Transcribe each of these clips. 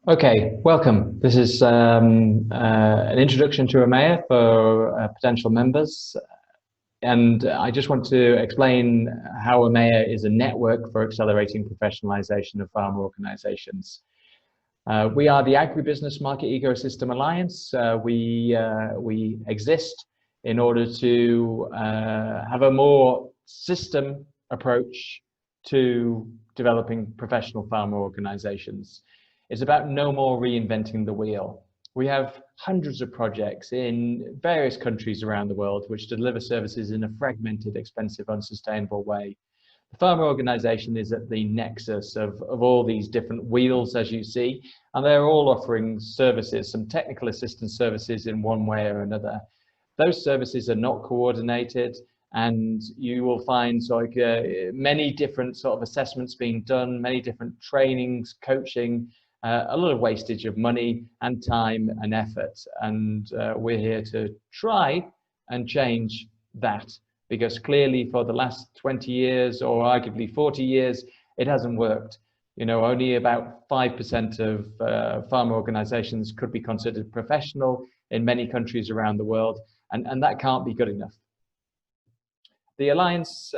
Okay, welcome. This is an introduction to AMEA for potential members. And I just want to explain how AMEA is a network for accelerating professionalization of farmer organizations. We are the Agribusiness Market Ecosystem Alliance. We exist in order to have a more system approach to developing professional farmer organizations. It's about no more reinventing the wheel. We have hundreds of projects in various countries around the world which deliver services in a fragmented, expensive, unsustainable way. The farmer organization is at the nexus of all these different wheels, as you see, and they're all offering services, some technical assistance services in one way or another. Those services are not coordinated, and you will find many different sort of assessments being done, many different trainings, coaching, a lot of wastage of money and time and effort. And we're here to try and change that, because clearly for the last 20 years or arguably 40 years, it hasn't worked. You know, only about 5% of farmer organizations could be considered professional in many countries around the world, and that can't be good enough. The Alliance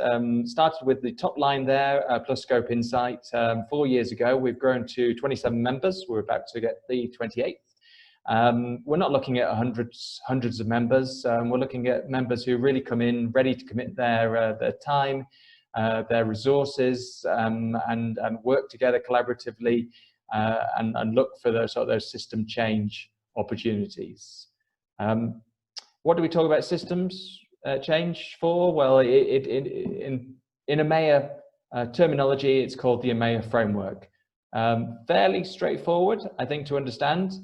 started with the top line there, plus Scope Insight, 4 years ago. We've grown to 27 members. We're about to get the 28th. We're not looking at hundreds of members. We're looking at members who really come in ready to commit their time, their resources, and work together collaboratively and look for those system change opportunities. What do we talk about systems change for? Well, in AMEA terminology, it's called the AMEA Framework. Fairly straightforward, I think, to understand.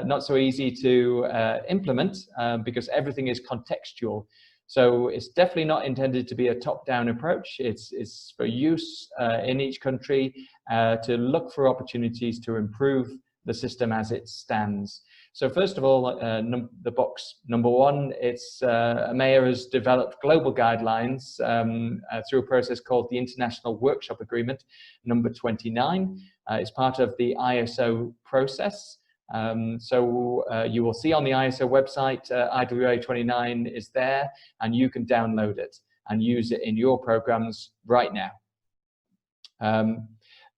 Not so easy to implement because everything is contextual. So it's definitely not intended to be a top-down approach. It's for use in each country to look for opportunities to improve the system as it stands. So first of all, the box number one, it's AMEA has developed global guidelines through a process called the International Workshop Agreement, number 29. It's part of the ISO process. You will see on the ISO website, IWA 29 is there, and you can download it and use it in your programs right now.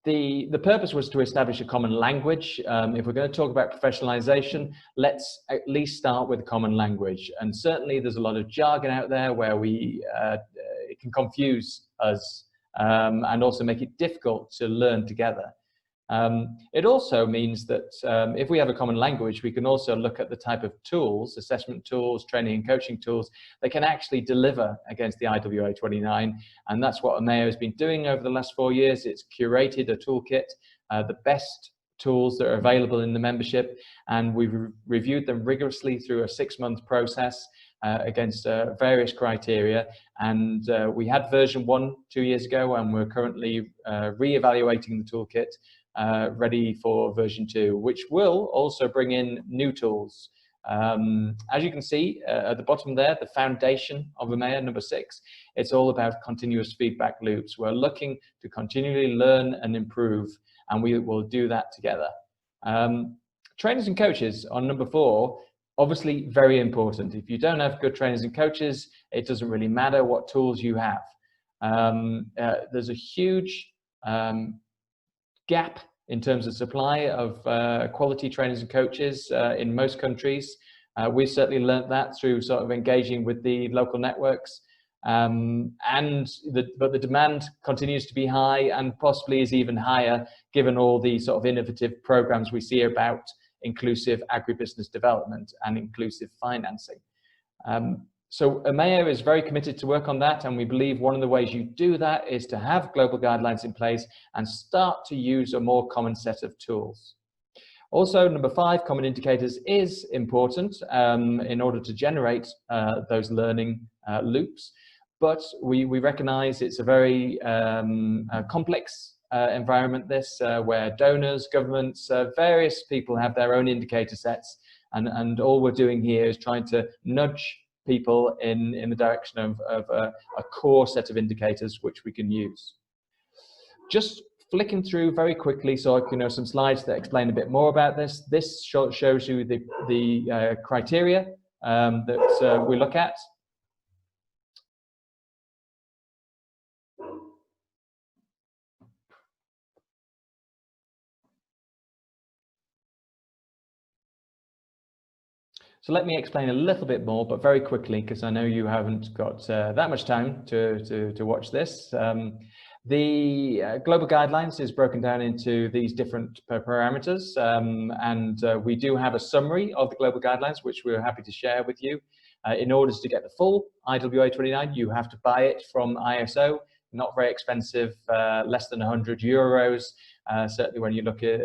The purpose was to establish a common language. If we're going to talk about professionalization, let's at least start with a common language. And certainly there's a lot of jargon out there where it can confuse us and also make it difficult to learn together. It also means that if we have a common language, we can also look at the type of tools, assessment tools, training and coaching tools that can actually deliver against the IWA 29. And that's what AMEA has been doing over the last 4 years. It's curated a toolkit, the best tools that are available in the membership, and we've reviewed them rigorously through a 6-month process against various criteria. And we had version 1 2 years ago, and we're currently re-evaluating the toolkit, ready for version 2, which will also bring in new tools. As you can see at the bottom there, the foundation of AMEA, number 6, it's all about continuous feedback loops. We're looking to continually learn and improve, and we will do that together. Trainers and coaches on number 4, obviously very important. If you don't have good trainers and coaches, it doesn't really matter what tools you have. There's a huge gap in terms of supply of quality trainers and coaches in most countries. We've certainly learnt that through sort of engaging with the local networks, but the demand continues to be high and possibly is even higher given all the sort of innovative programs we see about inclusive agribusiness development and inclusive financing. So AMEA is very committed to work on that, and we believe one of the ways you do that is to have global guidelines in place and start to use a more common set of tools. Also, number 5, common indicators is important in order to generate those learning loops, but we recognize it's a very complex environment, this, where donors, governments, various people have their own indicator sets, and all we're doing here is trying to nudge people in the direction of a core set of indicators which we can use. Just flicking through very quickly, so some slides that explain a bit more about this. This shows you the criteria that we look at. So let me explain a little bit more, but very quickly, because I know you haven't got that much time to watch this. The global guidelines is broken down into these different parameters, and we do have a summary of the global guidelines, which we're happy to share with you. In order to get the full IWA 29, you have to buy it from ISO, not very expensive, less than 100 euros, certainly when you look at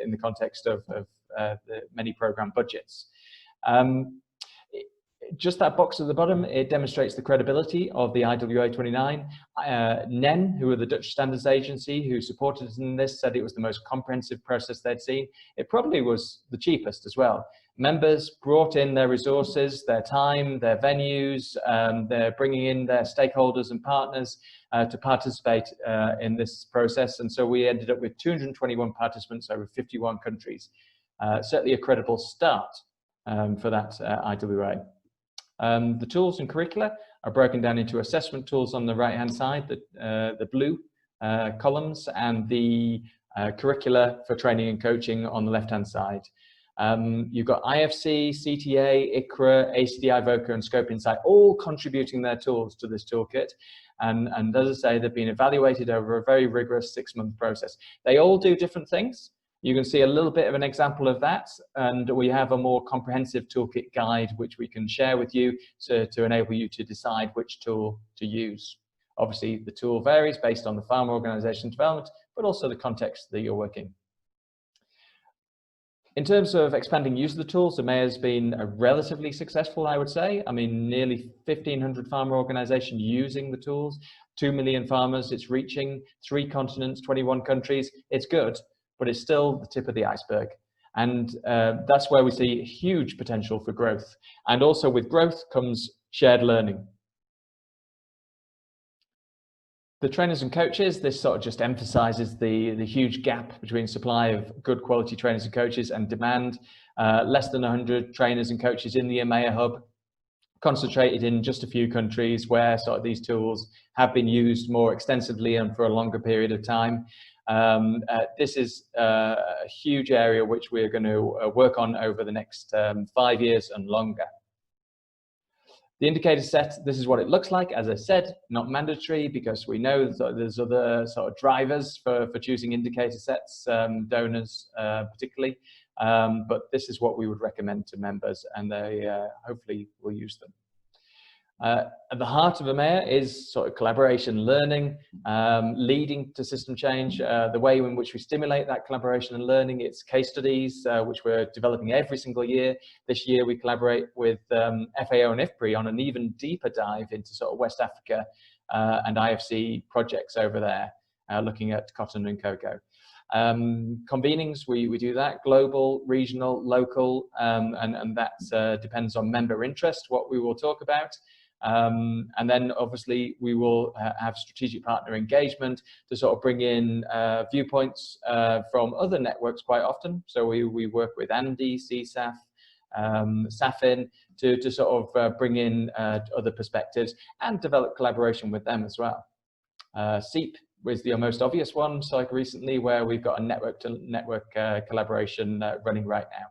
in the context of the many program budgets. Just that box at the bottom, it demonstrates the credibility of the IWA 29. NEN, who are the Dutch Standards Agency, who supported us in this, said it was the most comprehensive process they'd seen. It probably was the cheapest as well. Members brought in their resources, their time, their venues, they're bringing in their stakeholders and partners to participate in this process. And so we ended up with 221 participants over 51 countries. Certainly a credible start for that IWA. The tools and curricula are broken down into assessment tools on the right-hand side, the blue columns, and the curricula for training and coaching on the left-hand side. You've got IFC, CTA, ICRA, ACDI, VOCA, and Scope Insight all contributing their tools to this toolkit. And as I say, they've been evaluated over a very rigorous 6-month process. They all do different things. You can see a little bit of an example of that, and we have a more comprehensive toolkit guide which we can share with you to enable you to decide which tool to use. Obviously, the tool varies based on the farm organization development, but also the context that you're working. In terms of expanding use of the tools, AMEA has been relatively successful, I would say. I mean, nearly 1,500 farmer organizations using the tools, 2 million farmers it's reaching, 3 continents, 21 countries. It's good, but it's still the tip of the iceberg. And that's where we see huge potential for growth. And also with growth comes shared learning. The trainers and coaches, this sort of just emphasizes the huge gap between supply of good quality trainers and coaches and demand. Less than 100 trainers and coaches in the AMEA hub, concentrated in just a few countries where sort of these tools have been used more extensively and for a longer period of time. This is a huge area which we're going to work on over the next 5 years and longer. The indicator set, this is what it looks like. As I said, not mandatory because we know that there's other sort of drivers for choosing indicator sets, donors particularly, but this is what we would recommend to members, and they hopefully will use them. At the heart of AMEA is sort of collaboration learning, leading to system change. The way in which we stimulate that collaboration and learning, it's case studies, which we're developing every single year. This year we collaborate with FAO and IFPRI on an even deeper dive into sort of West Africa and IFC projects over there, looking at cotton and cocoa. Convenings, we do that, global, regional, local, and that depends on member interest, what we will talk about. And then obviously we will have strategic partner engagement to sort of bring in viewpoints from other networks quite often. So we work with Andy, CSAF, SAFIN to sort of bring in other perspectives and develop collaboration with them as well. SEEP was the most obvious one, so like recently, where we've got a network-to-network collaboration running right now.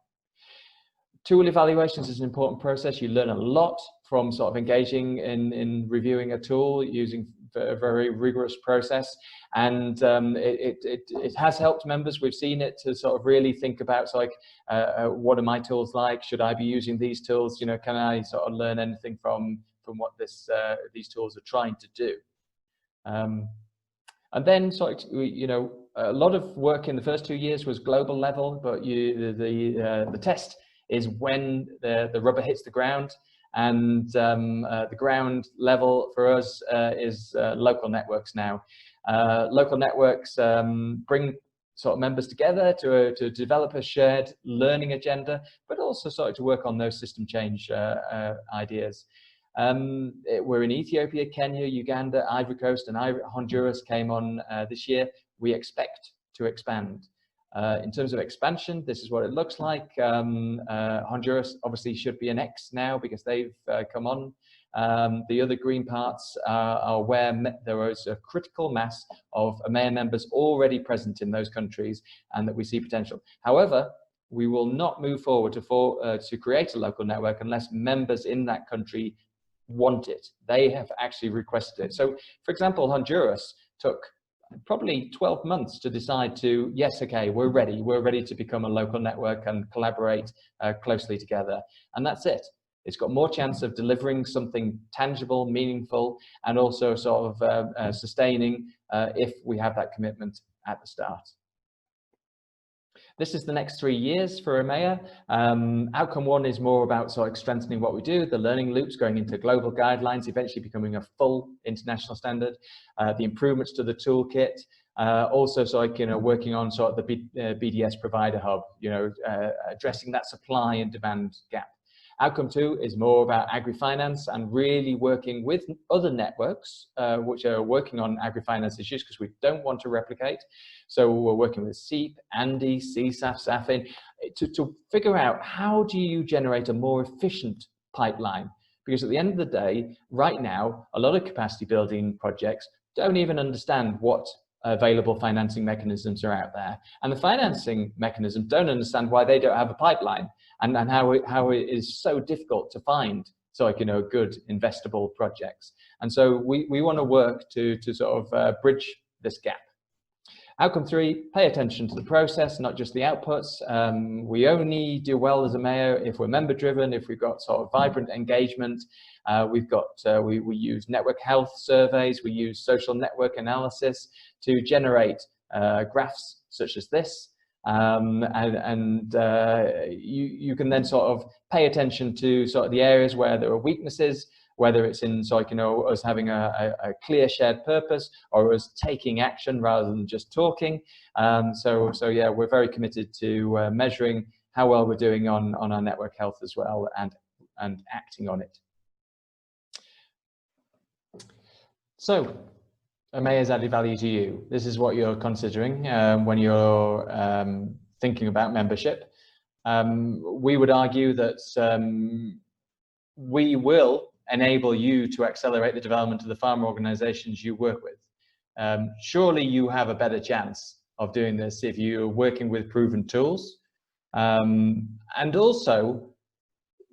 Tool evaluations is an important process. You learn a lot from sort of engaging in reviewing a tool using a very rigorous process, and it has helped members. We've seen it to sort of really think about, so like, what are my tools like? Should I be using these tools? You know, can I sort of learn anything from what these tools are trying to do? And then, sort of, you know, a lot of work in the first 2 years was global level, but the test is when the rubber hits the ground, and the ground level for us is local networks now. Local networks bring sort of members together to develop a shared learning agenda, but also sort of to work on those system change ideas. We're in Ethiopia, Kenya, Uganda, Ivory Coast, and Honduras came on this year. we expect to expand. In terms of expansion, this is what it looks like. Honduras obviously should be an X now because they've come on. The other green parts are where there is a critical mass of AMEA members already present in those countries and that we see potential. However, we will not move forward to create a local network unless members in that country want it. They have actually requested it. So, for example, Honduras took probably 12 months to decide to, yes, okay, we're ready to become a local network and collaborate closely together. And that's it. It's got more chance of delivering something tangible, meaningful, and also sort of sustaining if we have that commitment at the start. This is the next 3 years for AMEA. Outcome 1 is more about sort of strengthening what we do, the learning loops, going into global guidelines, eventually becoming a full international standard, the improvements to the toolkit, also working on sort of the BDS provider hub, addressing that supply and demand gap. Outcome 2 is more about agri-finance and really working with other networks which are working on agri-finance issues because we don't want to replicate. So we're working with SEEP, ANDI, CSAF, SAFIN to figure out how do you generate a more efficient pipeline? Because at the end of the day, right now, a lot of capacity building projects don't even understand what available financing mechanisms are out there. And the financing mechanisms don't understand why they don't have a pipeline and how it is so difficult to find good investable projects. And so we want to work to sort of bridge this gap. Outcome 3, pay attention to the process, not just the outputs. We only do well as AMEA if we're member driven, if we've got sort of vibrant engagement. We use network health surveys, we use social network analysis to generate graphs such as this. You can then sort of pay attention to sort of the areas where there are weaknesses, whether it's in us having a clear shared purpose or us taking action rather than just talking. So yeah, we're very committed to measuring how well we're doing on our network health as well and acting on it. So AMEA's added value to you. This is what you're considering when you're thinking about membership. We would argue that we will enable you to accelerate the development of the farmer organizations you work with. Surely you have a better chance of doing this if you're working with proven tools. And also,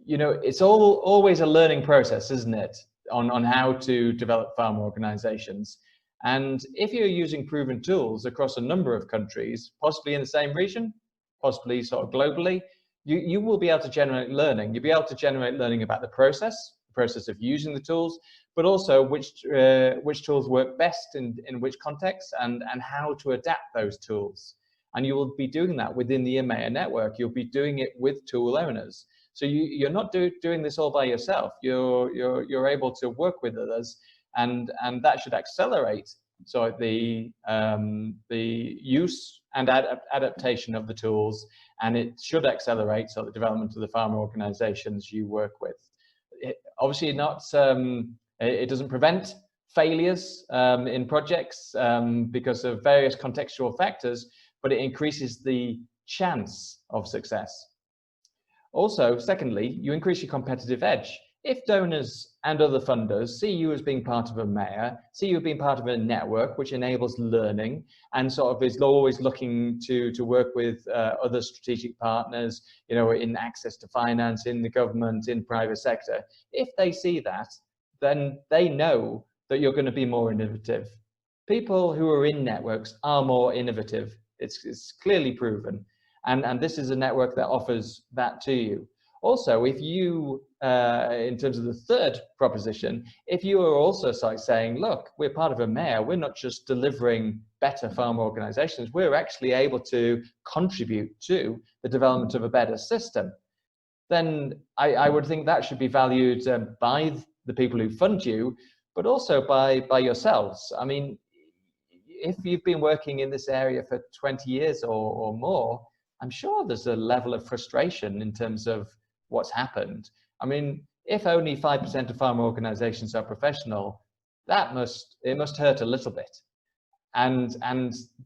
it's always a learning process, isn't it, on how to develop farmer organizations. And if you're using proven tools across a number of countries, possibly in the same region, possibly sort of globally, you will be able to generate learning. You'll be able to generate learning about the process of using the tools, but also which tools work best in which context and how to adapt those tools. And you will be doing that within the AMEA network. You'll be doing it with tool owners. So you're not doing this all by yourself. You're able to work with others, and that should accelerate the use and adaptation of the tools, and it should accelerate the development of the farmer organizations you work with. Obviously not, it doesn't prevent failures in projects because of various contextual factors, but it increases the chance of success. Also, secondly, you increase your competitive edge. If donors and other funders see you as being part of AMEA, see you as being part of a network which enables learning and sort of is always looking to work with other strategic partners, in access to finance, in the government, in private sector, if they see that, then they know that you're going to be more innovative. People who are in networks are more innovative. It's clearly proven. And this is a network that offers that to you. Also, if you, in terms of the third proposition, if you are also saying, look, we're part of AMEA, we're not just delivering better farmer organizations, we're actually able to contribute to the development of a better system, then I would think that should be valued by the people who fund you, but also by yourselves. I mean, if you've been working in this area for 20 years or more, I'm sure there's a level of frustration in terms of what's happened. I mean, if only 5% of farmer organizations are professional, it must hurt a little bit. And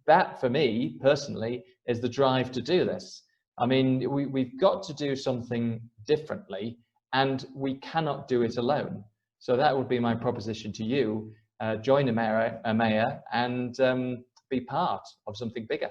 that, for me personally, is the drive to do this. I mean, we've got to do something differently, and we cannot do it alone. So that would be my proposition to you. Join AMEA and be part of something bigger.